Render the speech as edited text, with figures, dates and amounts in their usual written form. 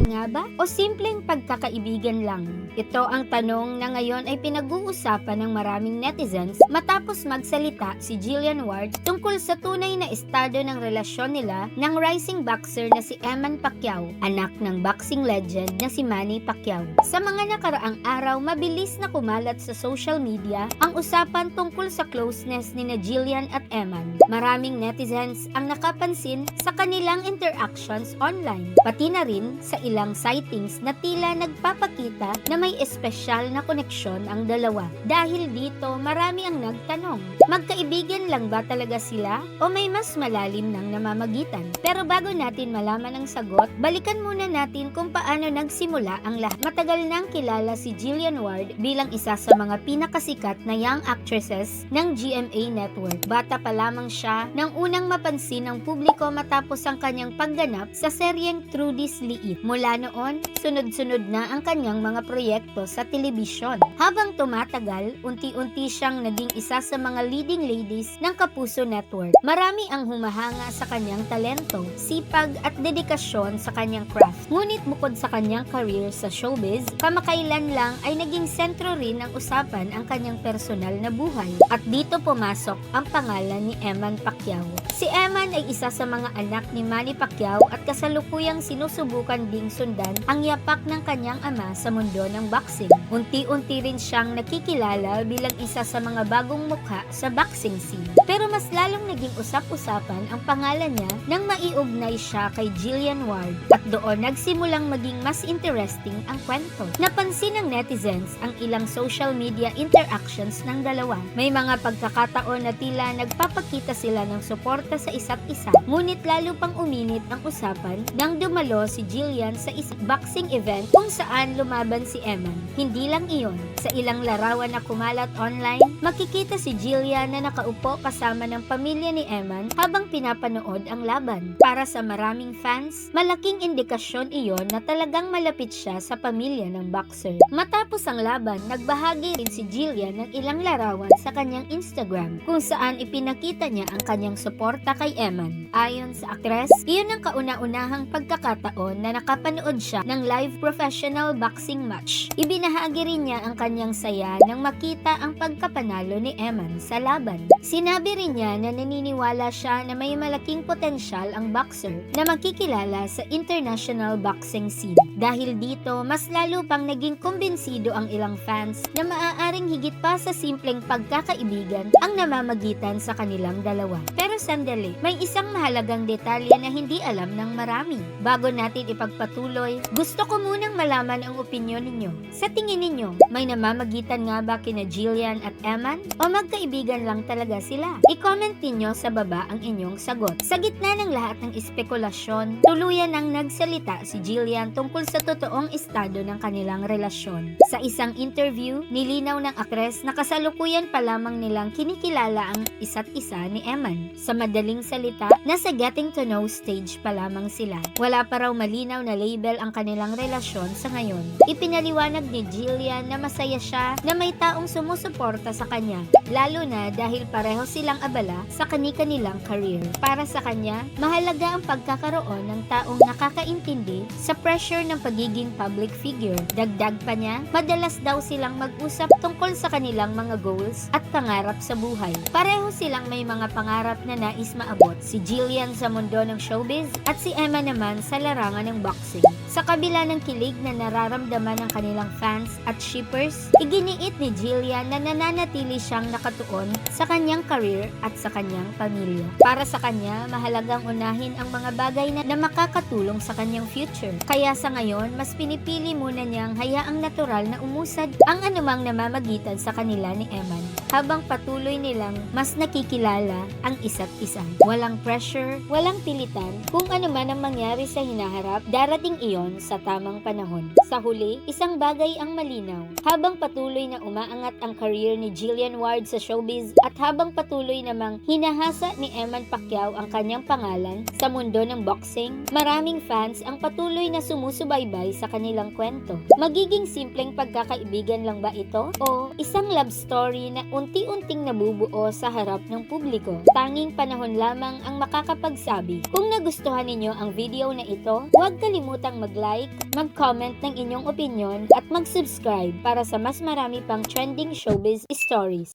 nga ba o simpleng pagkakaibigan lang? Ito ang tanong na ngayon ay pinag-uusapan ng maraming netizens matapos magsalita si Jillian Ward tungkol sa tunay na estado ng relasyon nila ng rising boxer na si Eman Pacquiao, anak ng boxing legend na si Manny Pacquiao. Sa mga nakaraang araw, mabilis na kumalat sa social media ang usapan tungkol sa closeness ni na Jillian at Eman. Maraming netizens ang nakapansin sa kanilang interactions online, pati na rin sa ilang sightings na tila nagpapakita na may espesyal na koneksyon ang dalawa. Dahil dito, marami ang nagtanong, magkaibigan lang ba talaga sila o may mas malalim nang namamagitan? Pero bago natin malaman ang sagot, balikan muna natin kung paano nagsimula ang lahat. Matagal nang kilala si Jillian Ward bilang isa sa mga pinakasikat na young actresses ng GMA Network. Bata pa lamang siya nang unang mapansin ng publiko matapos ang kanyang pagganap sa seryeng Trudy's Liit. Mula noon, sunod-sunod na ang kanyang mga proyekto sa telebisyon. Habang tumatagal, unti-unti siyang naging isa sa mga leading ladies ng Kapuso Network. Marami ang humahanga sa kanyang talento, sipag at dedikasyon sa kanyang craft. Ngunit bukod sa kanyang career sa showbiz, kamakailan lang ay naging sentro rin ng usapan ang kanyang personal na buhay. At dito pumasok ang pangalan ni Eman Pacquiao. Si Eman ay isa sa mga anak ni Manny Pacquiao at kasalukuyang sinusubukan ding sundan ang yapak ng kanyang ama sa mundo ng boxing. Unti-unti rin siyang nakikilala bilang isa sa mga bagong mukha sa boxing scene. Pero mas lalong naging usap-usapan ang pangalan niya nang maiugnay siya kay Jillian Ward at doon nagsimulang maging mas interesting ang kwento. Napansin ng netizens ang ilang social media interactions ng dalawa. May mga pagkakataon na tila nagpapakita sila ng suporta sa isa't isa. Ngunit lalo pang uminit ang usapan nang dumalo si Jillian sa isang boxing event kung saan lumaban si Eman. Hindi lang iyon, sa ilang larawan na kumalat online, makikita si Jillian na nakaupo kasama ng pamilya ni Eman habang pinapanood ang laban. Para sa maraming fans, malaking indikasyon iyon na talagang malapit siya sa pamilya ng boxer. Matapos ang laban, nagbahagi rin si Jillian ng ilang larawan sa kanyang Instagram kung saan ipinakita niya ang kanyang suporta kay Eman. Ayon sa aktres, iyon ang kauna-unahang pagkakataon na nakapanood siya ng live professional boxing match. Ibinahagi rin niya ang kanyang saya nang makita ang pagkapanalo ni Eman sa laban. Sinabi rin niya na naniniwala siya na may malaking potensyal ang boxer na makikilala sa international boxing scene. Dahil dito, mas lalo pang naging kumbinsido ang ilang fans na maaaring higit pa sa simpleng pagkakaibigan ang namamagitan sa kanilang dalawa. Pero sandali, may isang mahalagang detalye na hindi alam ng marami. Bago natin ipagpatuloy, gusto ko munang malaman ang opinyon ninyo. Sa tingin ninyo, may namamagitan nga ba kina Jillian at Eman? O magkaibigan lang talaga sila? I-comment ninyo sa baba ang inyong sagot. Sa gitna ng lahat ng espekulasyon, tuluyan ang nagsalita si Jillian tungkol sa totoong estado ng kanilang relasyon. Sa isang interview, nilinaw ng aktres na kasalukuyan pa lamang nilang kinikilala ang isa't isa ni Eman. Sa madaling salita, nasa getting to know stage pa lamang sila. Wala pa raw malinaw na label ang kanilang relasyon sa ngayon. Ipinaliwanag ni Jillian na masaya siya na may taong sumusuporta sa kanya, lalo na dahil pareho silang abala sa kani-kanilang career. Para sa kanya, mahalaga ang pagkakaroon ng taong nakakaintindi sa pressure ng pagiging public figure. Dagdag pa niya, madalas daw silang mag-usap tungkol sa kanilang mga goals at pangarap sa buhay. Pareho silang may mga pangarap na nais maabot. Si Jillian sa mundo ng showbiz at si Emma naman sa larangan ng boxing. Sa kabila ng kilig na nararamdaman ng kanilang fans at shippers, iginiit ni Jillian na nananatili siyang nakatuon sa kanyang career at sa kanyang pamilya. Para sa kanya, mahalagang unahin ang mga bagay na makakatulong sa kanyang future. Kaya sa ngayon, mas pinipili muna niyang hayaang natural na umusad ang anumang namamagitan sa kanila ni Eman, habang patuloy nilang mas nakikilala ang isa't isa. Walang pressure, walang pilitan, kung ano man ang mangyari sa hinaharap, darating iyon sa tamang panahon. Sa huli, isang bagay ang malinaw. Habang patuloy na umaangat ang career ni Jillian Ward sa showbiz at habang patuloy namang hinahasa ni Eman Pacquiao ang kanyang pangalan sa mundo ng boxing, maraming fans ang patuloy na sumusubaybay sa kanilang kwento. Magiging simpleng pagkakaibigan lang ba ito? O isang love story na unti-unting nabubuo sa harap ng publiko. Tanging panahon lamang ang makakapagsabi. Kung nagustuhan ninyo ang video na ito, huwag kalimutang mag-like, mag-comment ng inyong opinion at mag-subscribe para sa mas marami pang trending showbiz stories.